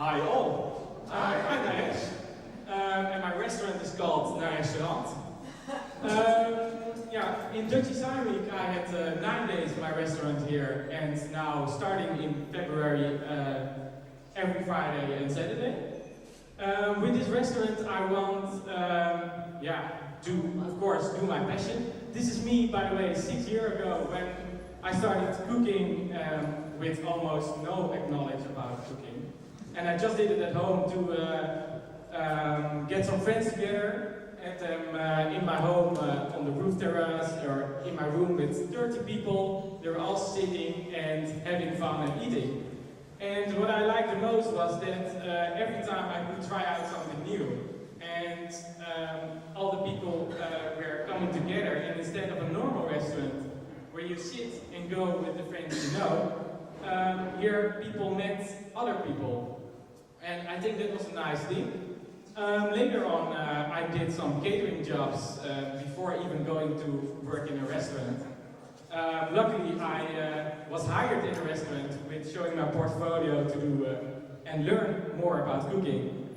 Hi all. I'm Naresh, and my restaurant is called Nareshtaurant. In Dutch Design Week I had 9 days in my restaurant here, and now starting in February, every Friday and Saturday. With this restaurant I want, to of course do my passion. This is me, by the way, 6 years ago when I started cooking with almost no knowledge about cooking. And I just did it at home to get some friends together, and them in my home on the roof terrace or in my room with 30 people. They were all sitting and having fun and eating. And what I liked the most was that every time I could try out something new. And all the people were coming together, and instead of a normal restaurant where you sit and go with the friends you know, here people met other people. And I think that was a nice thing. Later on I did some catering jobs before even going to work in a restaurant. Luckily I was hired in a restaurant with showing my portfolio to do and learn more about cooking.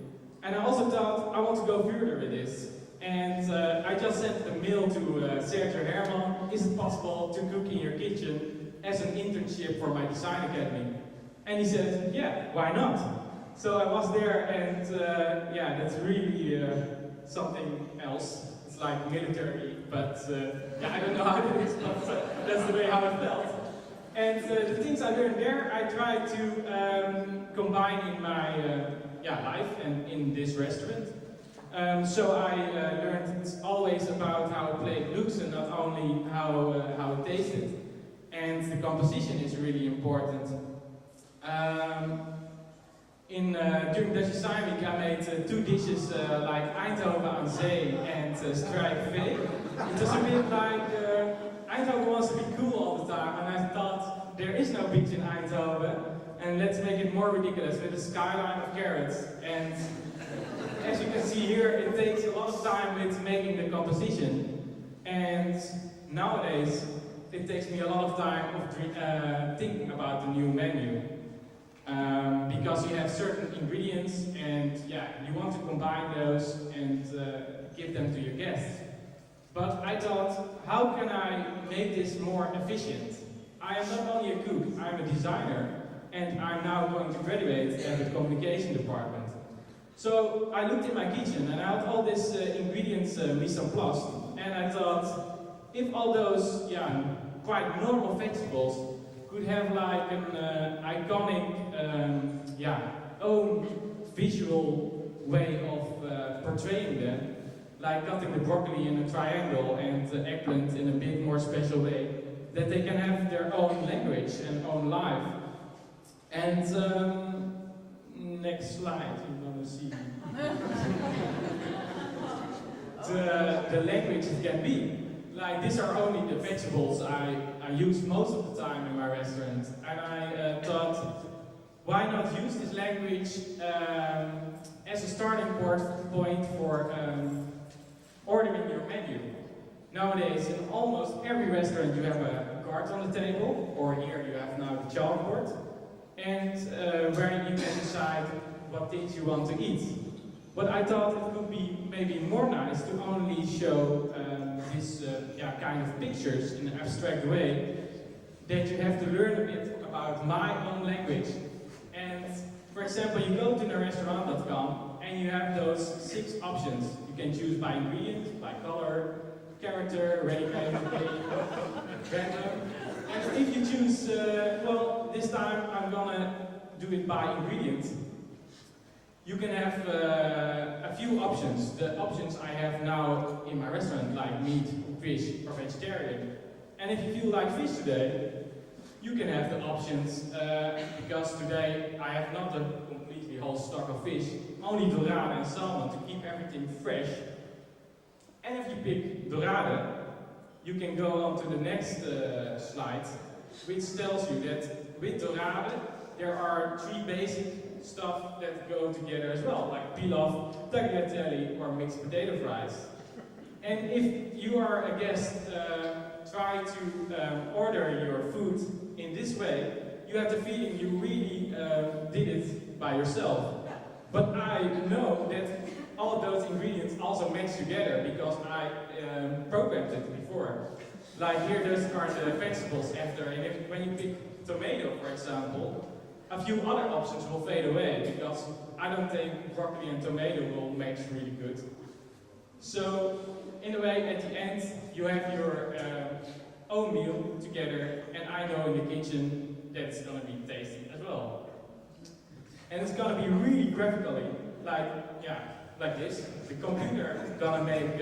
And I also thought I want to go further with this. And I just sent a mail to Sergio Herman, is it possible to cook in your kitchen as an internship for my design academy? And he said, yeah, why not? So I was there, and that's really something else. It's like military, but I don't know how it is, but that's the way how I felt. And the things I learned there, I tried to combine in my life and in this restaurant. So I learned it's always about how a plate looks and not only how it tasted. And the composition is really important. During Dutch Design Week I made 2 dishes like Eindhoven aan zee and strijkvee. It was a bit like Eindhoven wants to be cool all the time, and I thought there is no beach in Eindhoven, and let's make it more ridiculous with a skyline of carrots. And as you can see here, it takes a lot of time with making the composition, and nowadays it takes me a lot of time of thinking about the new menu. Because you have certain ingredients and you want to combine those and give them to your guests. But I thought, how can I make this more efficient? I am not only a cook, I'm a designer, and I'm now going to graduate at the communication department. So I looked in my kitchen and I had all these ingredients mise en place, and I thought, if all those quite normal vegetables could have like an iconic own visual way of portraying them, like cutting the broccoli in a triangle and the eggplant in a bit more special way, that they can have their own language and own life. And next slide, you're gonna see the language it can be. Like, these are only the vegetables I use most of the time in my restaurant, and I thought, why not use this language as a starting point for ordering your menu. Nowadays, in almost every restaurant you have a card on the table, or here you have now the chalkboard, and where you can decide what things you want to eat. But I thought it would be maybe more nice to only show these kind of pictures in an abstract way, that you have to learn a bit about my own language. And for example, you go to Nareshtaurant.com and you have those 6 options. You can choose by ingredient, by color, character, ready-made, random. And if you choose, this time I'm gonna do it by ingredient. You can have a few options. The options I have now in my restaurant, like meat, fish, or vegetarian. And if you feel like fish today, you can have the options, because today I have not a completely whole stock of fish, only dorade and salmon to keep everything fresh. And if you pick dorade, you can go on to the next slide, which tells you that with dorade there are 3 basic stuff that go together as well, like pilaf, tagliatelle, or mixed potato fries. And if you are a guest, try to order your food in this way, you have the feeling you really did it by yourself. But I know that all of those ingredients also match together because I programmed it before. Like here, those are the vegetables after, and when you pick tomato, for example, a few other options will fade away because I don't think broccoli and tomato will match really good. So, in a way, at the end, you have your own meal together, and I know in the kitchen that it's gonna be tasty as well. And it's gonna be really graphically, like this. The computer is gonna make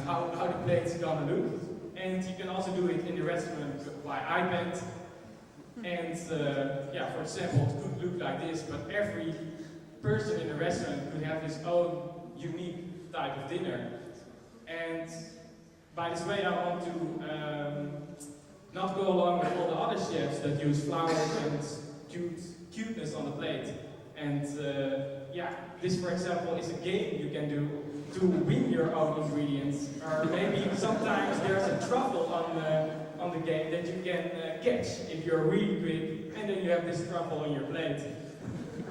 how the plate's gonna look, and you can also do it in the restaurant by iPad. And for example, it could look like this, but every person in the restaurant could have his own unique type of dinner. And by this way, I want to not go along with all the other chefs that use flowers and cuteness on the plate. And this, for example, is a game you can do to win your own ingredients. Or maybe sometimes there's a truffle on the game that you can catch if you're really quick, and then you have this truffle on your plate.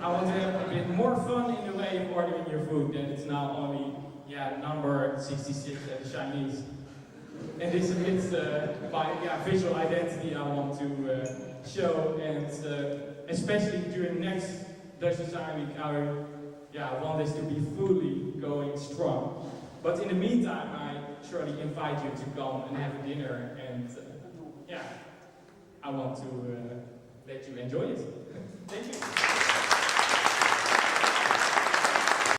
I want to have a bit more fun in the way of ordering your food than it's now only number 66 at the Chinese. And this is my visual identity I want to show, and especially during next Dutch Design Week, I want this to be fully going strong. But in the meantime, I surely invite you to come and have a dinner, and I want to let you enjoy it.